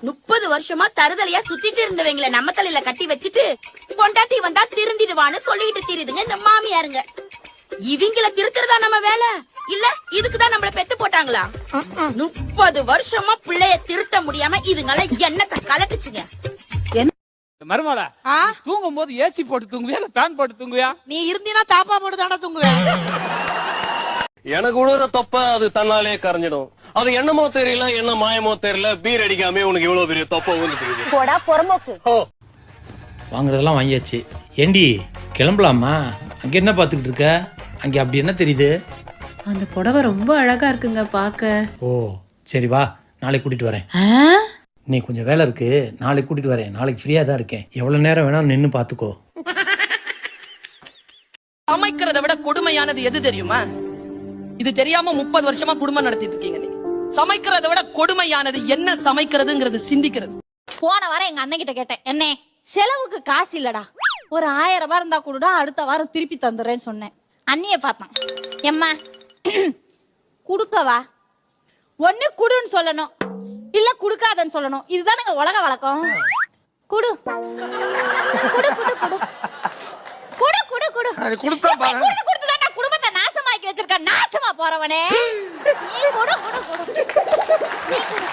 30 வருஷமா தருதலையா சுத்திட்டு இருந்தவங்கள நம்ம தலையில கட்டி வச்சுட்டு கொண்டாட்டி வந்தா திருந்திடுவான்னு சொல்லிட்டு தெரியுதுங்க இந்த மாமியாருங்க. இவங்கள திருத்துறதா நம்ம வேலை இல்ல இதுக்குதான் நம்மள பெத்து போட்டாங்களா? 30 வருஷமா பிள்ளைய திருத்த முடியாம இதுங்கள எண்ணத்தை கலட்டுச்சுங்க. மருமலா தூங்கும் போது ஏசி போட்டு தூங்குவியா இல்ல ஃபேன் போட்டு தூங்குவியா? நீ இருந்தீனா தாப்பா போட்டு தானே தூங்குவேன். எனக்கு உழுற தொப்ப அது தன்னாலே கரைஞ்சிடும். அது என்னமோ தெரியல, என்ன மாயமோ தெரியல, பீர் அடிக்காம உனக்கு இவ்வளவு பெரிய தொப்ப வந்து போடா பொறம்போக்கு. வாங்குறதெல்லாம் வாங்கியாச்சு. ஏண்டி கிளம்பலாமா? அங்க என்ன பாத்துக்கிட்டு இருக்க? அங்க அப்படி என்ன தெரியுது? அந்த புடவை ரொம்ப அழகா இருக்குங்க பாக்க. ஓ சரி வா, நாளைக்கு கூட்டிட்டு வரேன். நீ கொஞ்சம் வேலை இருக்கு, நாளைக்கு கூட்டிட்டு வரேன். நாளைக்கு ஃப்ரீயா தான் இருக்கேன். எவ்வளவு நேரம் வேணா நின்னு பாத்துக்கோ. சமைக்கிறத விட கொடுமையானது எது தெரியுமா? இது தெரியாம 30 வருஷமா குடும்பம் நடத்திட்டு இருக்கீங்க. நீங்க சமைக்கிறத விட கொடுமையானது என்ன சமைக்கிறதுங்கிறது சிந்திக்கிறது. போன வாரம் எங்க அண்ணன் கிட்ட கேட்டேன், என்ன செலவுக்கு காசு இல்லடா, ஒரு 1000 ரூபாய் இருந்தா கூடடா, அடுத்த வாரம் திருப்பி தந்துடுறேன்னு சொன்னேன். அண்ணிய பார்த்தான், எம்மா குடுக்கவா, ஒண்ணு குடுன்னு சொல்லணும் இல்ல குடுக்காதன்னு சொல்லணும். இதுதானுங்க உலக வழக்கம். குடு குடு குடு குடு குடு குடு குடு குடுத்துதான்டா குடும்பத்தை நாசமாக்கி வச்சிருக்க. நாசமா போறவனே நீ குடு குடு குடு நீ குடு.